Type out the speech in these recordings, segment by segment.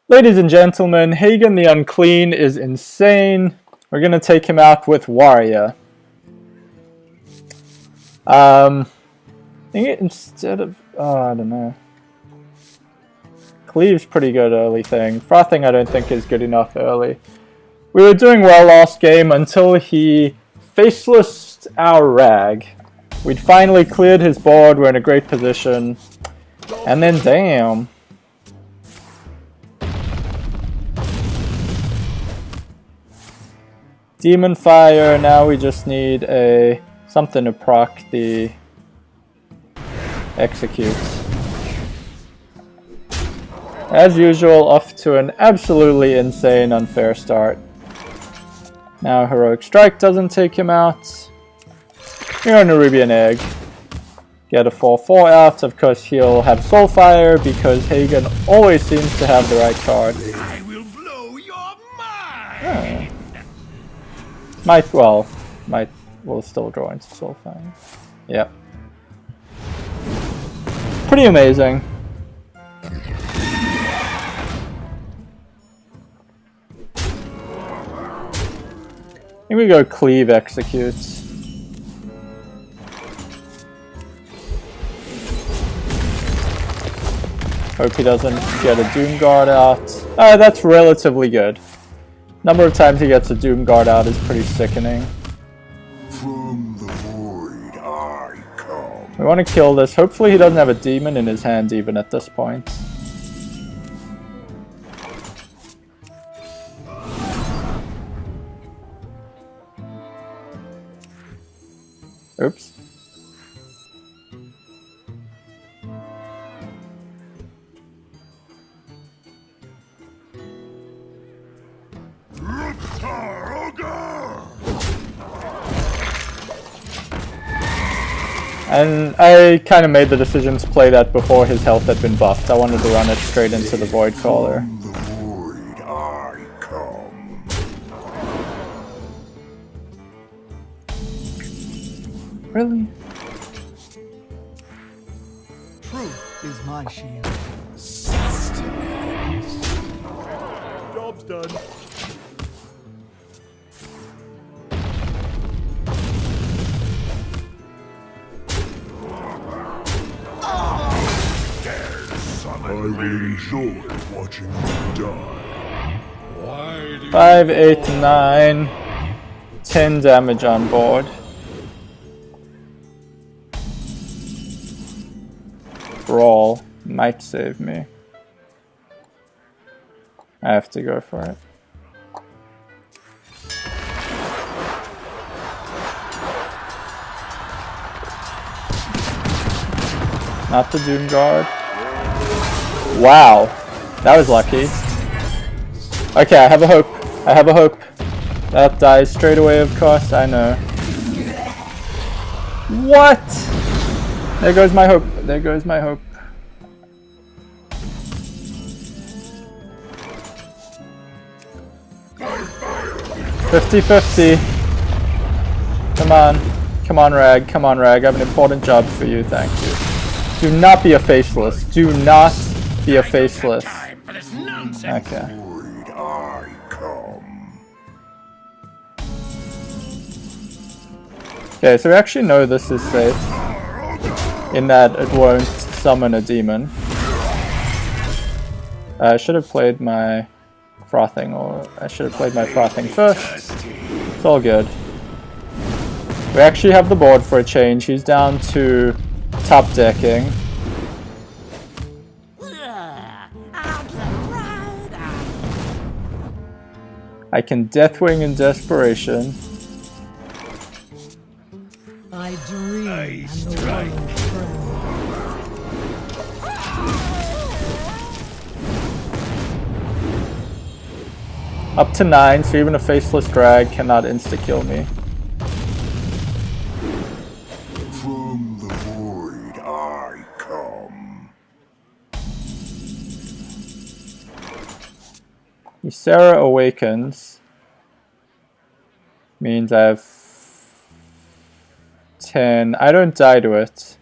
Ladies and gentlemen, Heigan the Unclean is insane. We're gonna take him out with Warrior. I think instead of... I don't know. Cleave's pretty good early thing. Frothing I don't think is good enough early. We were doing well last game until he facelessed our Rag. We'd finally cleared his board, we're in a great position. And then damn. Demon Fire, now we just need a something to proc the executes. As usual, off to an absolutely insane unfair start. Now Heroic Strike doesn't take him out. We're on a Ruby and Egg. Get a 4-4 out, of course he'll have Soulfire because Heigan always seems to have the right card. I will blow your mind! Might will still draw into Soulfire. Yep. Pretty amazing. Here we go, Cleave executes. Hope he doesn't get a Doom Guard out. That's relatively good. Number of times he gets a Doom Guard out is pretty sickening. From the void I come. We want to kill this. Hopefully he doesn't have a demon in his hand even at this point. Oops. And I kind of made the decision to play that before his health had been buffed. I wanted to run it straight into the Void Caller. From the void I come. Really? Truth is my shield. Sustenance. Job's done. I will enjoy watching you die. Why do you 5, 8, 9, 10 damage on board. Brawl might save me. I have to go for it. Not the Doom Guard. Wow, that was lucky. Okay, I have a hope. I have a hope. That dies straight away, of course, I know. What? There goes my hope. There goes my hope. "50-50. Come on. Come on, Rag. Come on, Rag. I have an important job for you. Thank you. Do not be a faceless. Do not be a faceless. time for this nonsense? Okay. void I come. Okay, so we actually know this is safe. In that it won't summon a demon. I should have played my Frothing, or I should have played my Frothing first. It's all good. We actually have the board for a change. He's down to top decking. I can Deathwing in desperation. I dream and the strike. world burns. Up to 9, so even a faceless drag cannot insta-kill me. From the void I come. Ysera awakens. Means I have 10. I don't die to it.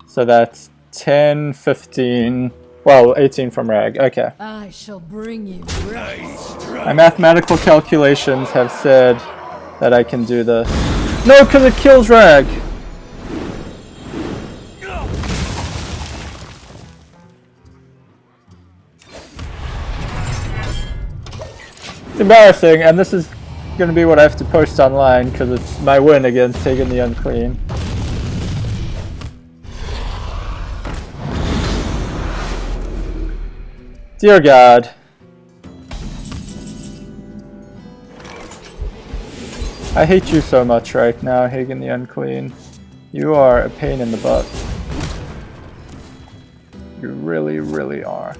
So that's 10, 15, Well, 18 from Rag. Okay. I shall bring you rest. My mathematical calculations have said that I can do the... No, because it kills Rag! It's embarrassing, and this is going to be what I have to post online, because it's my win against Heigan the Unclean. Dear God. I hate you so much right now, Heigan the Unclean. You are a pain in the butt. You really, really are.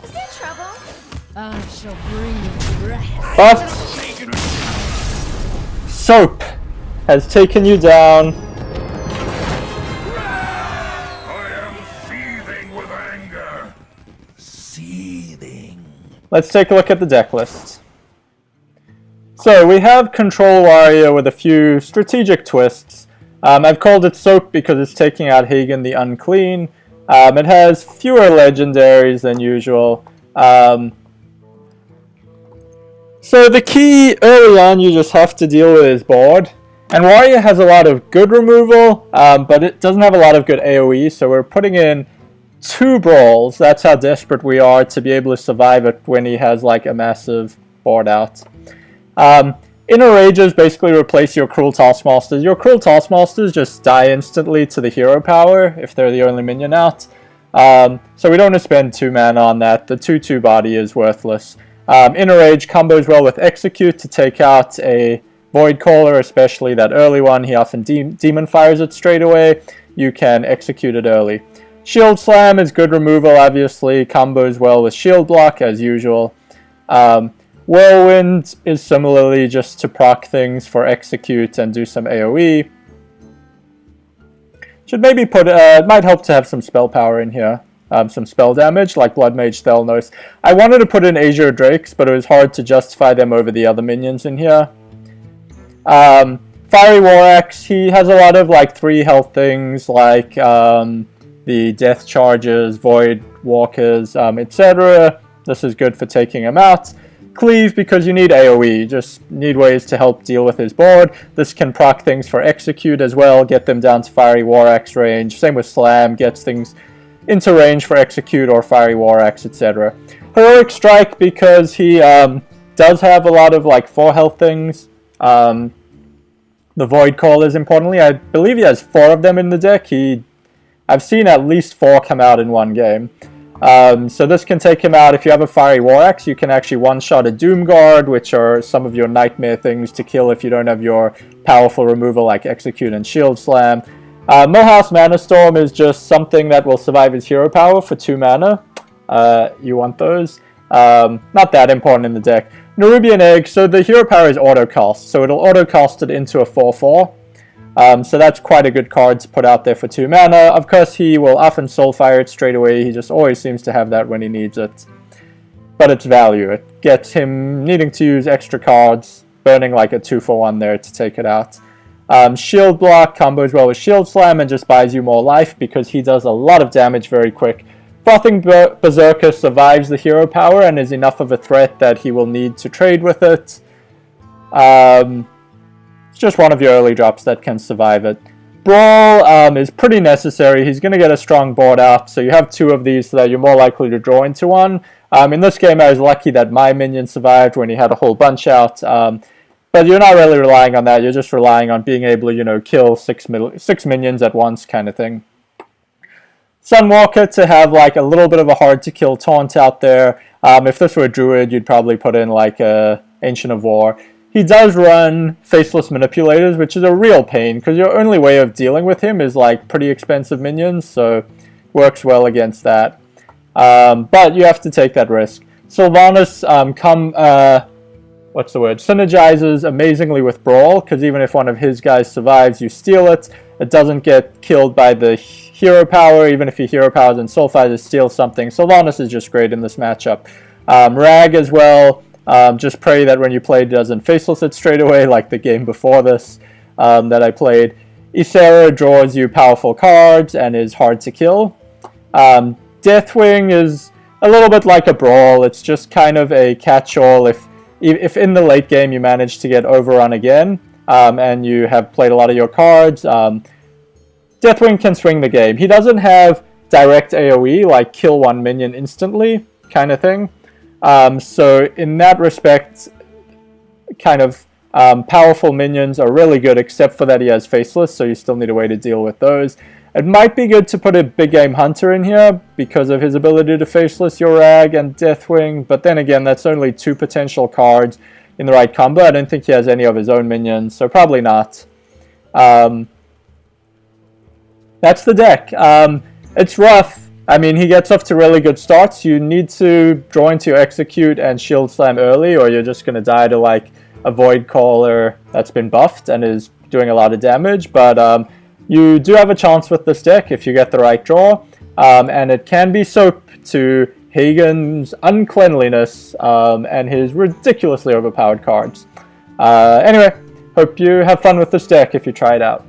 Is there trouble? I shall bring you rest. But Soap has taken you down. I am seething with anger. Seething. Let's take a look at the deck list. So we have Control Warrior with a few strategic twists. I've called it Soap because it's taking out Heigan the Unclean. It has fewer legendaries than usual. So the key early on you just have to deal with his board. And Warrior has a lot of good removal, but it doesn't have a lot of good AoE, so we're putting in 2 brawls. That's how desperate we are to be able to survive it when he has like a massive board out. Inner Rages basically replace your Cruel Taskmasters. Your Cruel Taskmasters just die instantly to the hero power if they're the only minion out. So we don't want to spend 2 mana on that. The 2/2 body is worthless. Inner Rage combos well with Execute to take out a Void Caller, especially that early one. He often demon fires it straight away. You can execute it early. Shield Slam is good removal, obviously. Combos well with Shield Block, as usual. Whirlwind is similarly just to proc things for Execute and do some AoE. Should maybe put, it might help to have some spell power in here. Some spell damage, like Blood Mage Thelnos. I wanted to put in Azure Drakes, but it was hard to justify them over the other minions in here. Fiery War Axe, he has a lot of like 3 health things, like the Death Charges, Void Walkers, etc. This is good for taking him out. Cleave, because you need AoE, you just need ways to help deal with his board. This can proc things for Execute as well, get them down to Fiery War Axe range. Same with Slam, gets things into range for Execute or Fiery War Axe, etc. Heroic Strike, because he does have a lot of like 4 health things. The Void Callers, importantly, I believe he has 4 of them in the deck. I've seen at least 4 come out in one game. So this can take him out. If you have a Fiery War Axe, you can actually one-shot a Doom Guard, which are some of your nightmare things to kill if you don't have your powerful removal like Execute and Shield Slam. Millhouse Mana Storm is just something that will survive his hero power for 2 mana. You want those. Not that important in the deck. Nerubian Egg, so the hero power is auto-cast, so it'll auto-cast it into a 4/4. So that's quite a good card to put out there for 2 mana. Of course, he will often Soulfire it straight away. He just always seems to have that when he needs it. But it's value. It gets him needing to use extra cards, burning like a 2-for-1 there to take it out. Shield Block combos well with Shield Slam and just buys you more life because he does a lot of damage very quick. Frothing Berserker survives the hero power and is enough of a threat that he will need to trade with it. It's just one of your early drops that can survive it. Brawl is pretty necessary. He's going to get a strong board out, so you have 2 of these so that you're more likely to draw into one. In this game, I was lucky that my minion survived when he had a whole bunch out. But you're not really relying on that. You're just relying on being able to, kill 6 minions at once kind of thing. Sunwalker to have like a little bit of a hard to kill taunt out there. If this were a druid, you'd probably put in like a Ancient of War. He does run Faceless Manipulators, which is a real pain because your only way of dealing with him is like pretty expensive minions, so works well against that. But you have to take that risk. Sylvanas synergizes amazingly with Brawl, because even if one of his guys survives, you steal it. It doesn't get killed by the hero power, even if your hero powers and Soulfire steal something. Sylvanas is just great in this matchup. Rag as well, just pray that when you play it doesn't Faceless it straight away like the game before this. that I played. Ysera draws you powerful cards and is hard to kill. Deathwing is a little bit like a Brawl. It's just kind of a catch-all if in the late game you manage to get overrun again and you have played a lot of your cards. Deathwing can swing the game. He doesn't have direct AoE, like kill one minion instantly kind of thing. So in that respect, kind of powerful minions are really good, except for that he has Faceless, so you still need a way to deal with those. It might be good to put a big game Hunter in here because of his ability to Faceless your Rag and Deathwing, but then again, that's only 2 potential cards in the right combo. I don't think he has any of his own minions, so probably not. That's the deck. It's rough. I mean, he gets off to really good starts. You need to draw into your Execute and Shield Slam early, or you're just going to die to like a Void Caller that's been buffed and is doing a lot of damage. But you do have a chance with this deck if you get the right draw, and it can be soap to Heigan's uncleanliness and his ridiculously overpowered cards. Anyway, hope you have fun with this deck if you try it out.